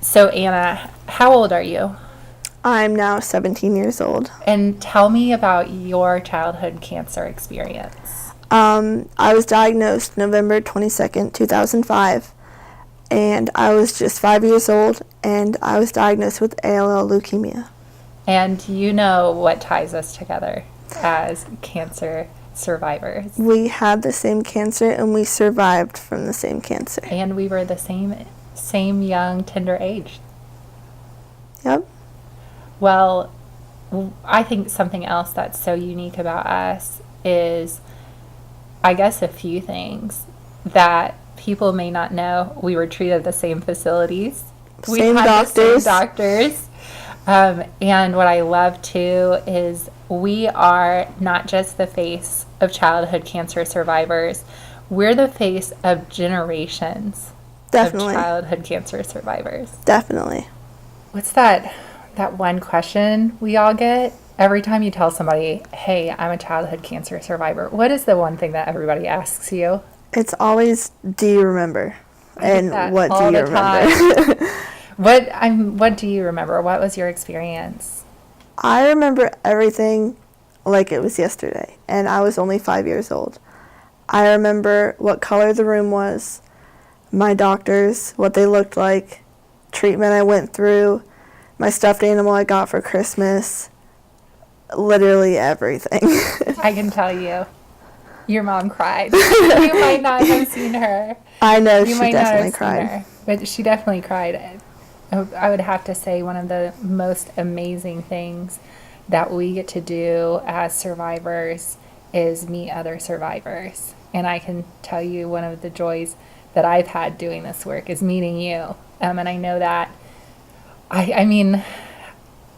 So, Anna, how old are you? I'm now 17 years old. And tell me about your childhood cancer experience. I was diagnosed November 22nd, 2005, and I was just 5 years old, and I was diagnosed with ALL leukemia. And you know what ties us together as cancer survivors. We had the same cancer, and we survived from the same cancer. And we were the same young, tender age. Yep. Well, I think something else that's so unique about us is, I guess, a few things that people may not know. We were treated at the same facilities. We Same had doctors. the same doctors. And what I love too is we are not just the face of childhood cancer survivors, we're the face of generations Definitely. of childhood cancer survivors. Definitely. What's that one question we all get every time you tell somebody, hey, I'm a childhood cancer survivor? What is the one thing that everybody asks you? It's always, do you remember? And what do you remember? What do you remember? What was your experience? I remember everything like it was yesterday, and I was only 5 years old. I remember what color the room was, my doctors, what they looked like, treatment I went through, my stuffed animal I got for Christmas, literally everything. I can tell you, your mom cried. You might not have seen her. I know You she might not definitely have seen cried. her, but she definitely cried. I would have to say one of the most amazing things that we get to do as survivors is meet other survivors. And I can tell you one of the joys that I've had doing this work is meeting you. And I know that, I mean,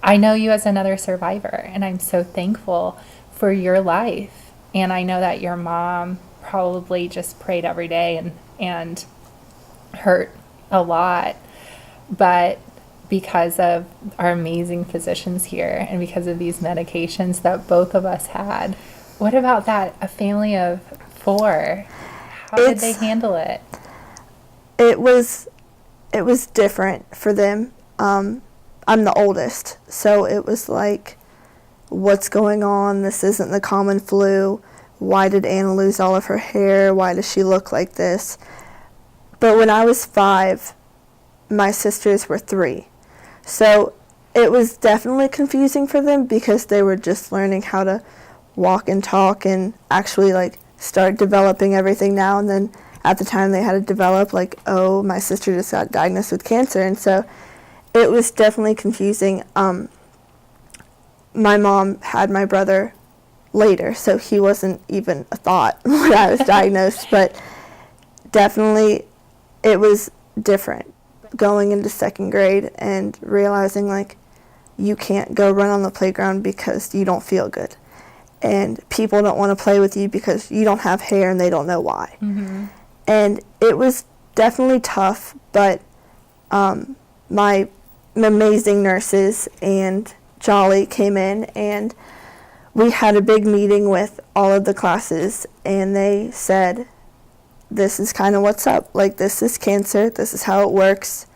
I know you as another survivor, and I'm so thankful for your life. And I know that your mom probably just prayed every day and hurt a lot. But because of our amazing physicians here and because of these medications that both of us had, what about that? A family of 4. How did they handle it? It was different for them. I'm the oldest, so it was like, what's going on? This isn't the common flu. Why did Anna lose all of her hair? Why does she look like this? But when I was 5, my sisters were 3. So it was definitely confusing for them because they were just learning how to walk and talk and actually like start developing everything now. And then at the time they had to develop like, oh, my sister just got diagnosed with cancer. And so it was definitely confusing. My mom had my brother later, so he wasn't even a thought when I was diagnosed, but definitely it was different going into 2nd grade and realizing like you can't go run on the playground because you don't feel good, and people don't want to play with you because you don't have hair and they don't know why. Mm-hmm. And it was definitely tough, but my amazing nurses and Jolly came in and we had a big meeting with all of the classes, and they said, this is kind of what's up. Like, this is cancer. This is how it works.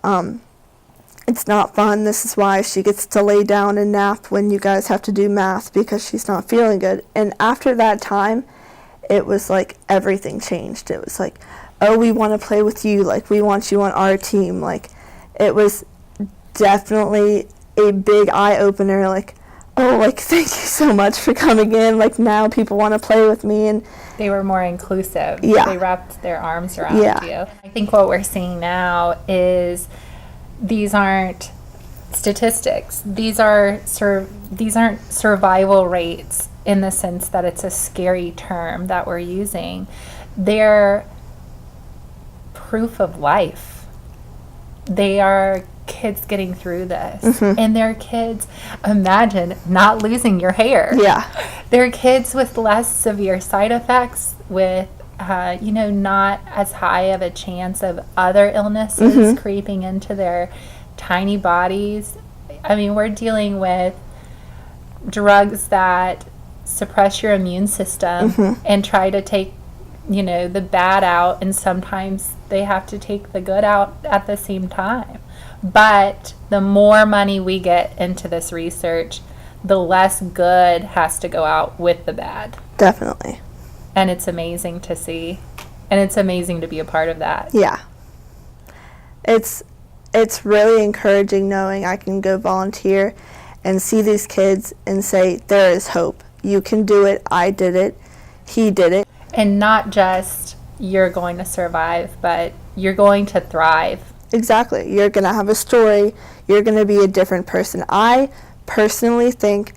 It's not fun. This is why she gets to lay down and nap when you guys have to do math because she's not feeling good. And after that time, it was like everything changed. It was like, oh, we want to play with you. Like, we want you on our team. Like, it was definitely a big eye-opener. Like, oh, like, thank you so much for coming in. Like, now people want to play with me. And They were more inclusive. Yeah. They wrapped their arms around Yeah. you. I think what we're seeing now is these aren't statistics. These aren't survival rates in the sense that it's a scary term that we're using. They're proof of life. They are kids getting through this. Mm-hmm. And they're kids, imagine not losing your hair. Yeah. They're kids with less severe side effects, with not as high of a chance of other illnesses Mm-hmm. creeping into their tiny bodies. I mean, we're dealing with drugs that suppress your immune system Mm-hmm. and try to take, the bad out, and sometimes they have to take the good out at the same time. But the more money we get into this research, the less good has to go out with the bad. Definitely. And it's amazing to see. And it's amazing to be a part of that. Yeah. It's really encouraging knowing I can go volunteer and see these kids and say, there is hope. You can do it. I did it. He did it. And not just you're going to survive, but you're going to thrive. Exactly. You're going to have a story. You're going to be a different person. I personally think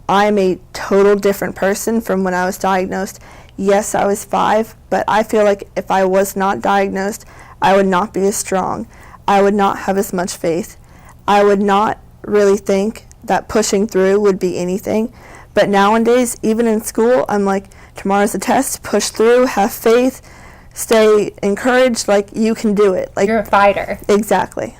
I'm a total different person from when I was diagnosed. Yes, I was 5, but I feel like if I was not diagnosed, I would not be as strong. I would not have as much faith. I would not really think that pushing through would be anything. But nowadays, even in school, I'm like, tomorrow's a test, push through, have faith, stay encouraged, like you can do it. Like You're a fighter. Exactly.